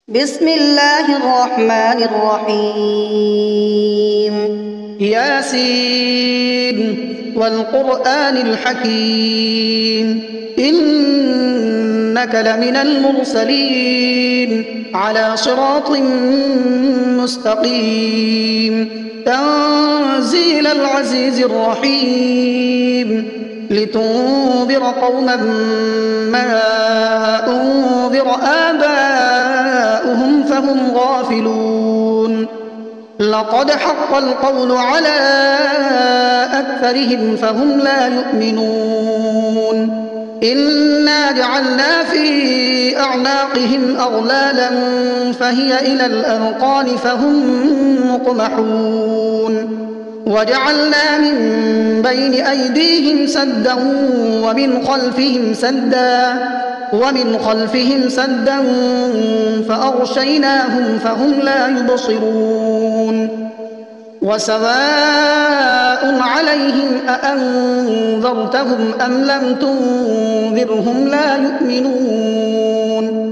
بسم الله الرحمن الرحيم ياسين والقرآن الحكيم إنك لمن المرسلين على صراط مستقيم تنزيل العزيز الرحيم لتنذر قوما ما أنذر آباؤهم فهم غافلون لقد حق القول على أكثرهم فهم لا يؤمنون إنا جعلنا في أعناقهم أغلالا فهي إلى الأذقان فهم مقمحون وجعلنا من بين أيديهم سدا ومن خلفهم سدا فأغشيناهم فهم لا يبصرون وسواء عليهم أأنذرتهم أم لم تنذرهم لا يؤمنون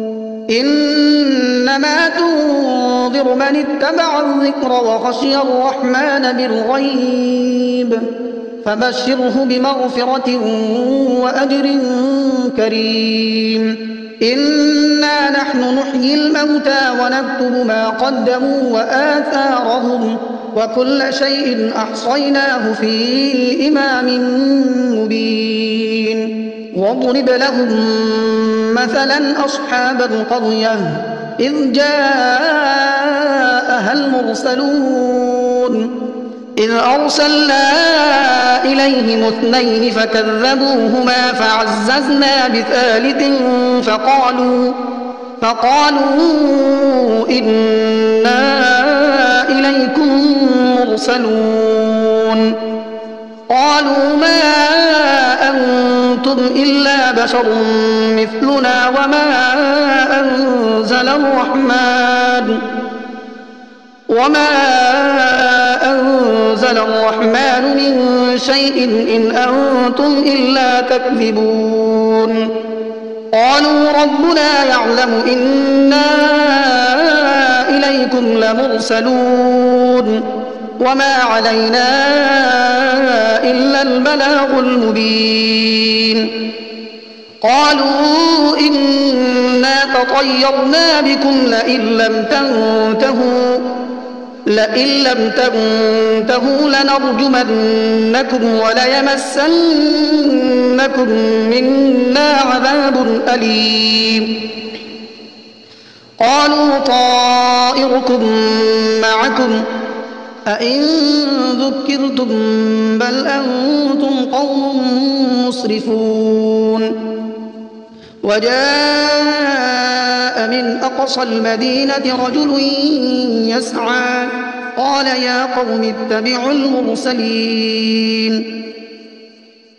إنما تنذر من اتبع الذكر وخشي الرحمن بالغيب فبشره بمغفرة وأجر كريم إنا نحن نحيي الموتى ونكتب ما قدموا وآثارهم وكل شيء أحصيناه في إمام مبين واضرب لهم مثلا أصحاب القرية إذ جاءها المرسلون إذ أرسلنا إليهم اثنين فكذبوهما فعززنا بثالث فقالوا إنا إليكم مرسلون قالوا ما أنتم إلا بشر مثلنا وما أنزل الرحمن من شيء إن أنتم إلا تكذبون قالوا ربنا يعلم إنا إليكم لمرسلون وما علينا إلا البلاغ المبين قالوا إنا تطيرنا بكم لئن لم تنتهوا لنرجمنكم وليمسنكم منا عذاب أليم قالوا طائركم معكم أئن ذكرتم بل أنتم قوم مسرفون وجاء من أقصى المدينة رجل يسعى قال يا قوم اتبعوا المرسلين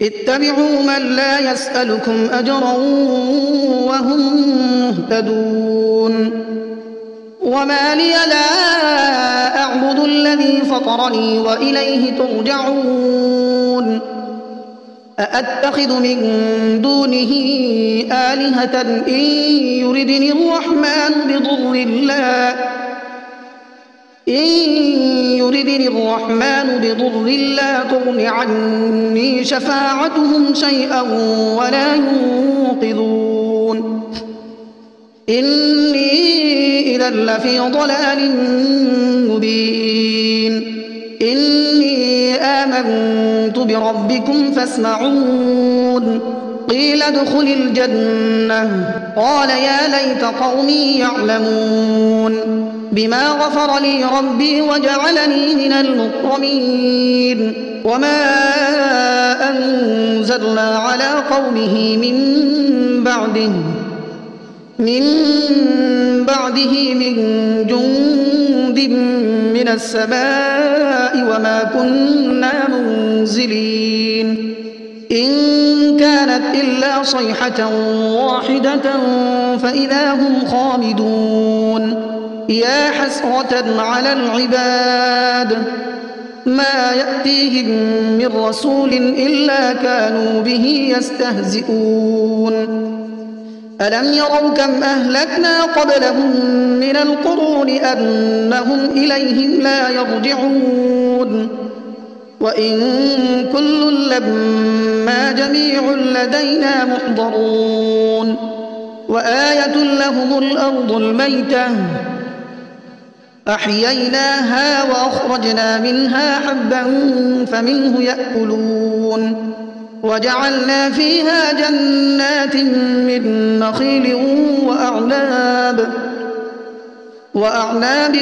اتبعوا من لا يسألكم أجرا وهم مهتدون وما لي لا أعبد الذي فطرني وإليه ترجعون أأتخذ من دونه آلهة إن يردني الرحمن بضر لا تغن عني شفاعتهم شيئا ولا ينقذون إني إذا لفي ضلال مبين إني آمنت بربكم فاسمعون قيل ادخل الجنة قال يا ليت قومي يعلمون بما غفر لي ربي وجعلني من المكرمين وما أنزلنا على قومه من بعده من جند من السماء وما كنا منزلين إن كانت إلا صيحة واحدة فإذا هم خامدون يا حسرة على العباد ما يأتيهم من رسول إلا كانوا به يستهزئون ألم يروا كم أهلكنا قبلهم من القرون أنهم إليهم لا يرجعون وإن كل لما جميع لدينا محضرون وآية لهم الأرض الميتة أحييناها وأخرجنا منها حبا فمنه يأكلون وجعلنا فيها جنات من نخيل وأعناب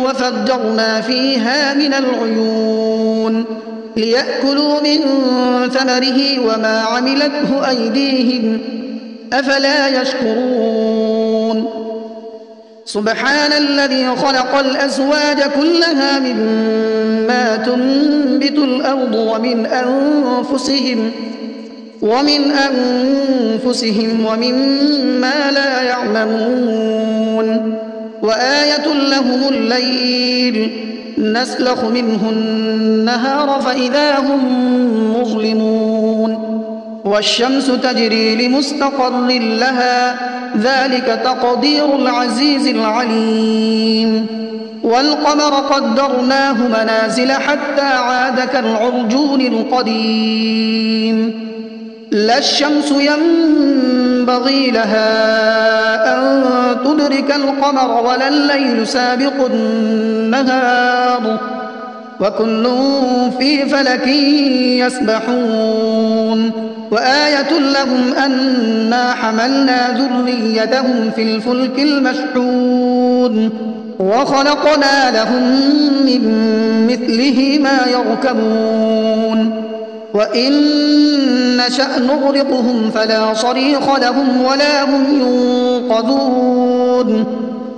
وفجرنا فيها من العيون ليأكلوا من ثمره وما عملته أيديهم أفلا يشكرون سبحان الذي خلق الأزواج كلها مما تنبت الأرض ومن أنفسهم ومما لا يعلمون وآية لهم الليل نسلخ منه النهار فإذا هم مظلمون والشمس تجري لمستقر لها ذلك تقدير العزيز العليم والقمر قدرناه منازل حتى عاد كالعرجون القديم لا الشمس ينبغي لها أن تدرك القمر ولا الليل سابق النهار وكل في فلك يسبحون وآية لهم أنا حملنا ذريتهم في الفلك المشحون وخلقنا لهم من مثله ما يركبون وإن نشأ نغرقهم فلا صريخ لهم ولا هم ينقذون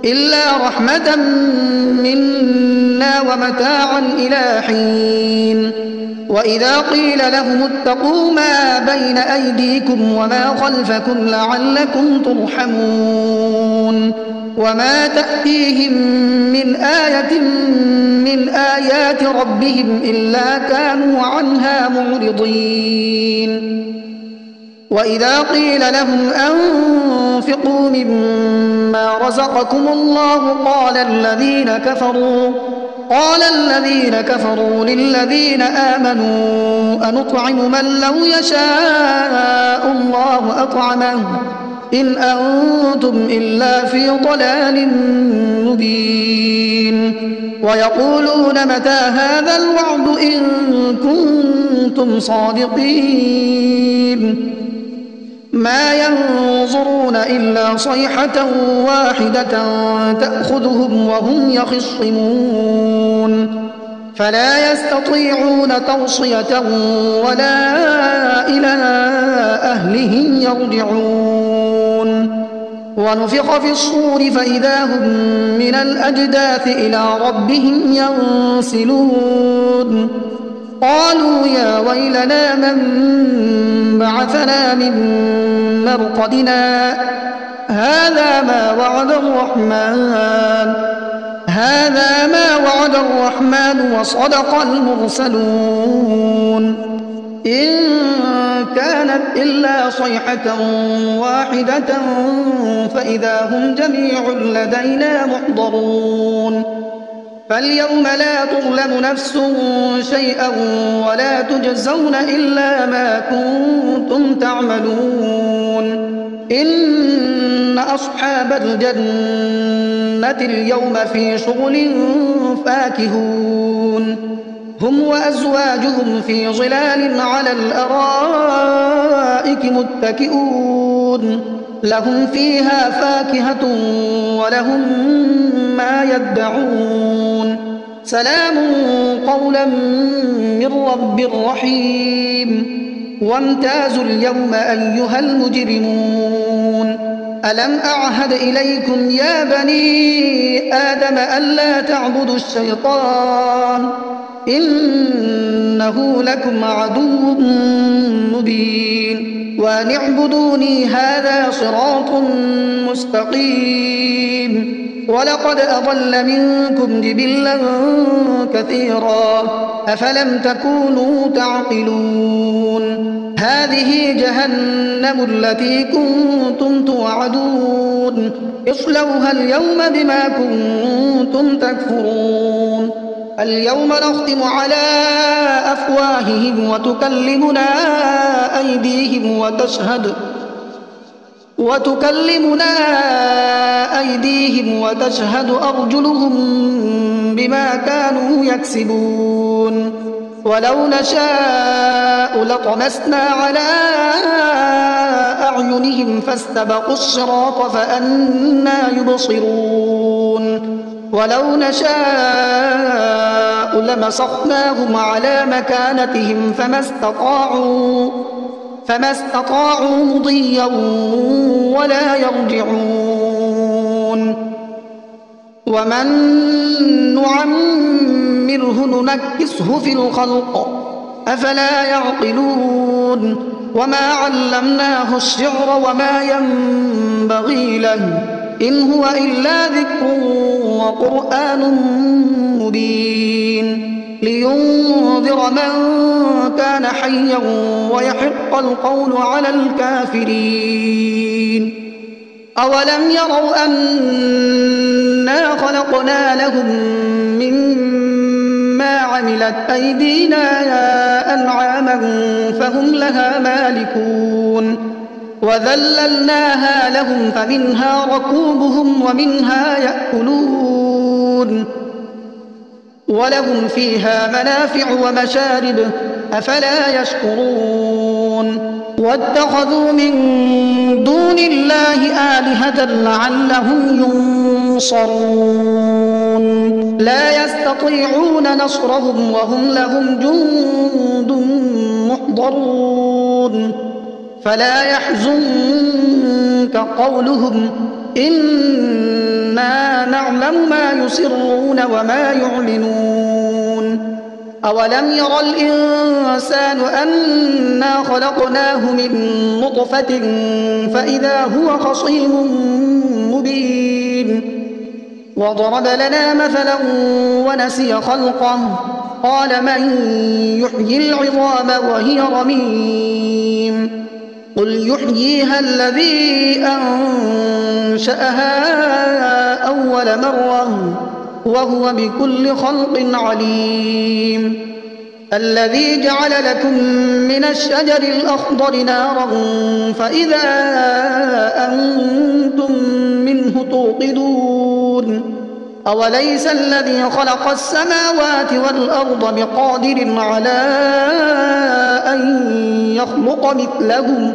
إلا رحمة منا ومتاعا إلى حين وإذا قيل لهم اتقوا ما بين أيديكم وما خلفكم لعلكم ترحمون وما تأتيهم من آية من آيات ربهم إلا كانوا عنها معرضين وإذا قيل لهم أنفقوا مما رزقكم الله قال الذين كفروا للذين آمنوا أنطعم من لو يشاء الله أطعمه إن أنتم إلا في ضلال مبين ويقولون متى هذا الوعد إن كنتم صادقين ما ينظرون إلا صيحة واحدة تأخذهم وهم يخصمون فلا يستطيعون توصية ولا إلى أهلهم يرجعون ونفخ في الصور فإذا هم من الأجداث إلى ربهم ينسلون قالوا يا ويلنا من بعثنا من مرقدنا هذا ما وعد الرحمن وصدق المرسلون إن كانت إلا صيحة واحدة فإذا هم جميع لدينا محضرون فاليوم لا تظلم نفس شيئا ولا تجزون إلا ما كنتم تعملون إن أصحاب الجنة اليوم في شغل فاكهون هم وأزواجهم في ظلال على الأرائك متكئون لهم فيها فاكهة ولهم ما يدعون سلام قولا من رب رحيم وامتازوا اليوم أيها المجرمون ألم أعهد إليكم يا بني آدم ألا تعبدوا الشيطان إنه لكم عدو مبين وأن اعبدوني هذا صراط مستقيم ولقد أضل منكم جبلا كثيرا أفلم تكونوا تعقلون هذه جهنم التي كنتم توعدون اصلوها اليوم بما كنتم تكفرون اليوم نختم على أفواههم وتكلمنا أيديهم وتشهد أرجلهم بما كانوا يكسبون ولو نشاء لطمسنا على أعينهم فاستبقوا الصراط فأنى يبصرون ولو نشاء لمسخناهم على مكانتهم فما استطاعوا مضيا ولا يرجعون ومن نعمره ننكسه في الخلق أفلا يعقلون وما علمناه الشعر وما ينبغي له إن هو إلا ذكر وقرآن مبين لينذر من كان حيا ويحق القول على الكافرين أولم يروا أنا خلقنا لهم مما عملت أيدينا أنعاما فهم لها مالكون وذللناها لهم فمنها ركوبهم ومنها يأكلون ولهم فيها منافع ومشارب أفلا يشكرون واتخذوا من دون الله آلهة لعلهم ينصرون لا يستطيعون نصرهم وهم لهم جند محضرون فلا يحزنك قولهم إنا نعلم ما يسرون وما يعلنون أولم ير الإنسان أنا خلقناه من نطفة فإذا هو خصيم مبين وضرب لنا مثلا ونسي خلقه قال من يحيي العظام وهي رميم قل يحييها الذي أنشأها أول مرة وهو بكل خلق عليم الذي جعل لكم من الشجر الأخضر نارا فإذا أنتم منه توقدون أوليس الذي خلق السماوات والأرض بقادر على أن يخلق مثلهم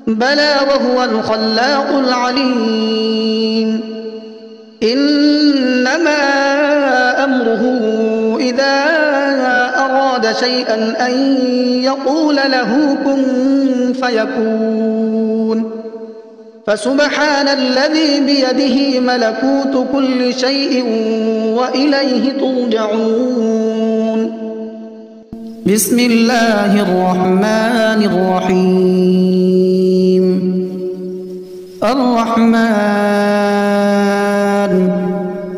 بلى وهو الخلاق العليم إنما أمره إذا أراد شيئا أن يقول له كن فيكون فسبحان الذي بيده ملكوت كل شيء وإليه ترجعون بسم الله الرحمن الرحيم الرحمن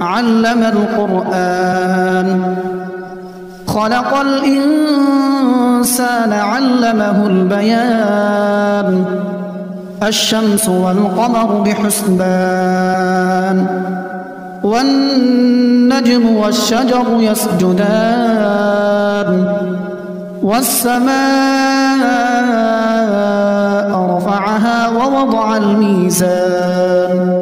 علم القرآن خلق الإنسان علمه البيان الشمس والقمر بحسبان والنجم والشجر يسجدان والسماء رفعها ووضع الميزان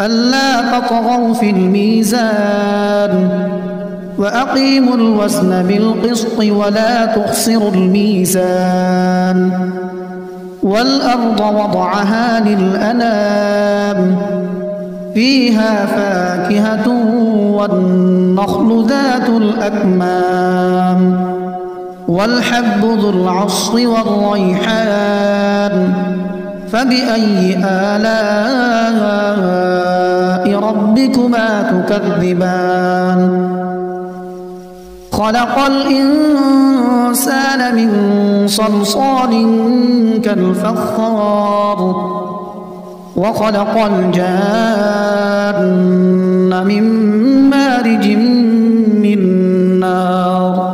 ألا تطغوا في الميزان وأقيموا الوزن بالقسط ولا تخسروا الميزان والأرض وضعها للأنام فيها فاكهة والنخل ذات الأكمام والحب ذو العصف والريحان فبأي آلاء ربكما تكذبان خلق الإنسان من صلصال كالفخار وخلق الجان من مارج من نار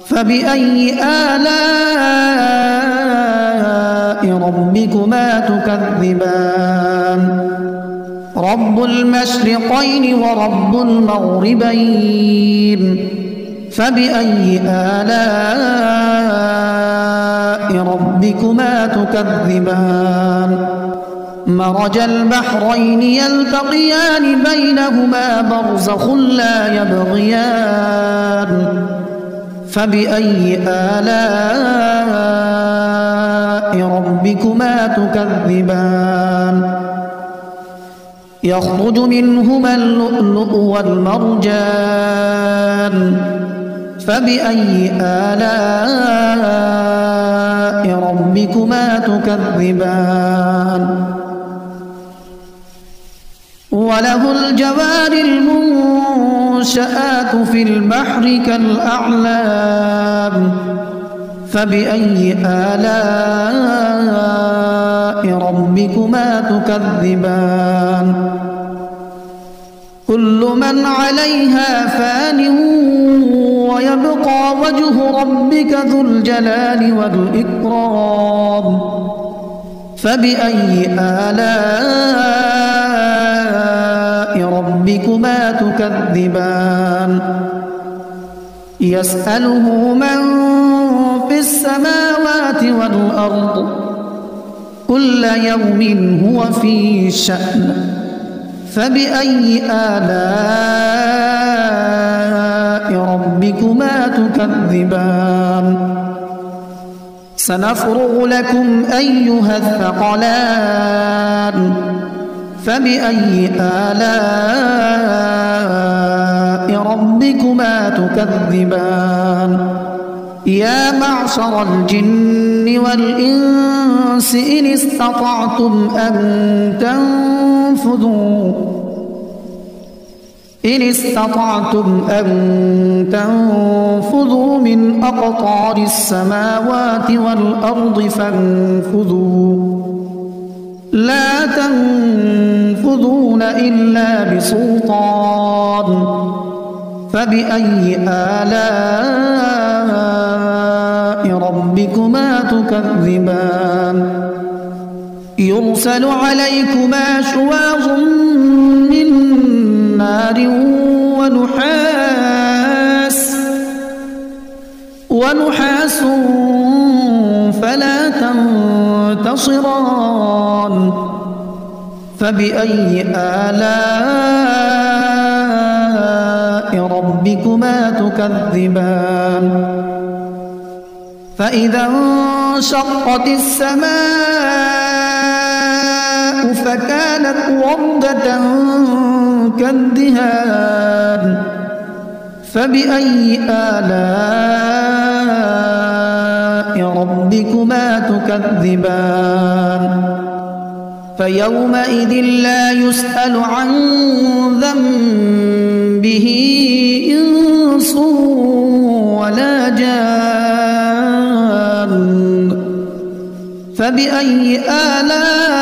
فبأي آلاء ربكما تكذبان رب المشرقين ورب المغربين فبأي آلاء ربكما تكذبان مرج البحرين يلتقيان بينهما برزخ لا يبغيان فبأي آلاء ربكما تكذبان يخرج منهما اللؤلؤ والمرجان فبأي آلاء ربكما تكذبان وله الجوار المنشآت في البحر كالأعلام فبأي آلاء ربكما تكذبان كل من عليها فان ويبقى وجه ربك ذو الجلال والإكرام فبأي آلاء ربكما تكذبان يسأله من في السماوات والأرض كل يوم هو في شأن فبأي آلاء ربكما تكذبان سنفرغ لكم أيها الثقلان فبأي آلاء ربكما تكذبان يا معشر الجن والإنس إن استطعتم أن تنفذوا من أقطار السماوات والأرض فانفذوا لا تنفذون إلا بسلطان فبأي آلاء ربكما تكذبان يرسل عليكما شواظ من نار ونحاس فلا تنتصران فبأي آلاء ربكما تكذبان فإذا انشقت السماء فكانت وردة كالدهان فبأي آلاء ربكما تكذبان فيومئذ لا يسأل عن ذنبه إنس ولا جان فبأي آلاء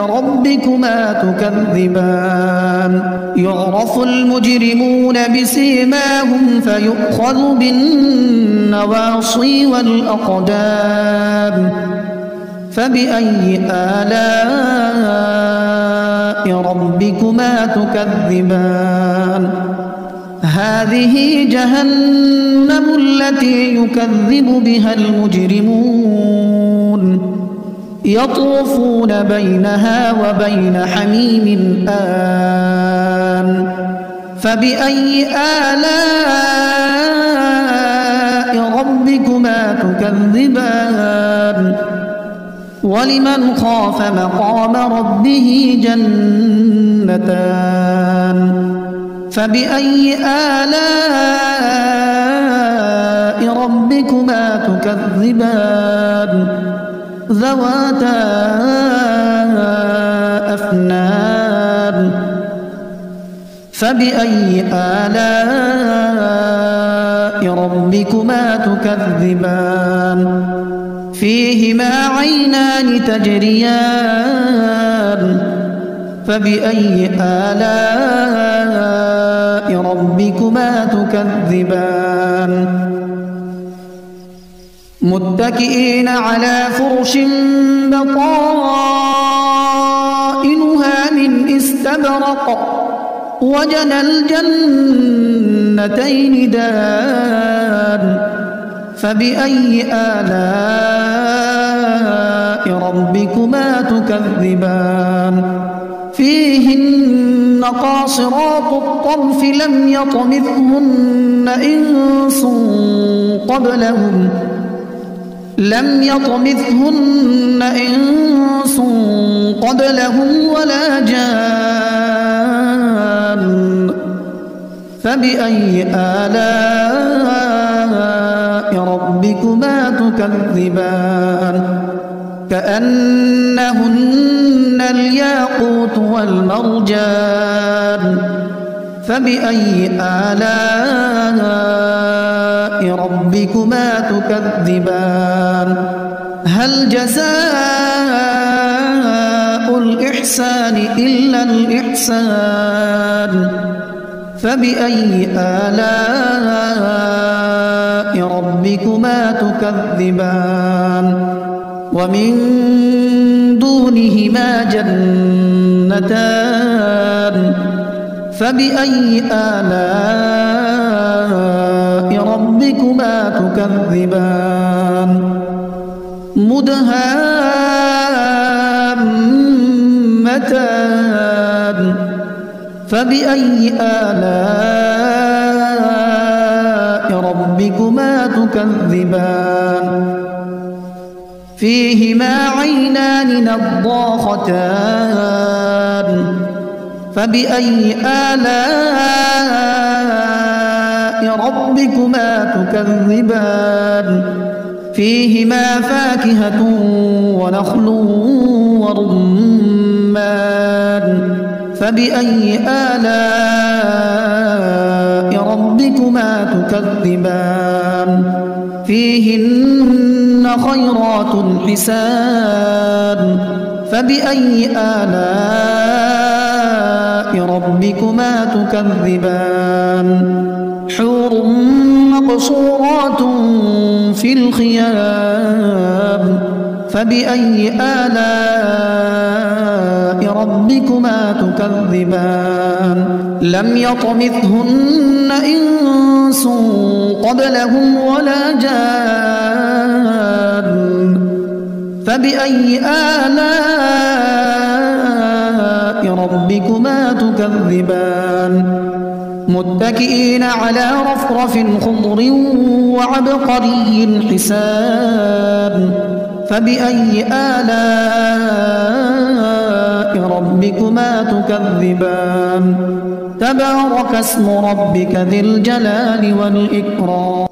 ربكما تكذبان يعرف المجرمون بسيماهم فيؤخذ بالنواصي والأقدام فبأي آلاء ربكما تكذبان هذه جهنم التي يكذب بها المجرمون يطوفون بينها وبين حميم آن فبأي آلاء ربكما تكذبان ولمن خاف مقام ربه جنتان فبأي آلاء ربكما تكذبان ذواتا أفنان فبأي آلاء ربكما تكذبان فيهما عينان تجريان فبأي آلاء ربكما تكذبان متكئين على فرش بطائنها من استبرق وجنى الجنتين دان فبأي آلاء ربكما تكذبان فيهن قاصرات الطرف لم يطمثهن إنس قبلهم ولا جان فبأي آلاء ربكما تكذبان كأنهن الياقوت والمرجان فبأي آلاء ربكما تكذبان هل جزاء الإحسان إلا الإحسان فبأي آلاء ربكما تكذبان ومن دونهما جنتان فبأي آلاء ربكما تكذبان مدهامتان فبأي آلاء ربكما تكذبان فيهما عينان نضاختان فبأي آلاء ربكما تكذبان فيهما فاكهة ونخل ورمان فبأي آلاء ربكما تكذبان فيهن خيرات حسان فبأي آلاء ربكما تكذبان حور مقصورات في الخيام فبأي آلاء ربكما تكذبان لم يطمثهن إنس قبلهم ولا جان فبأي آلاء ربكما تكذبان متكئين على رفرف خضر وعبقري حسان فبأي آلاء ربكما تكذبان تبارك اسم ربك ذي الجلال والإكرام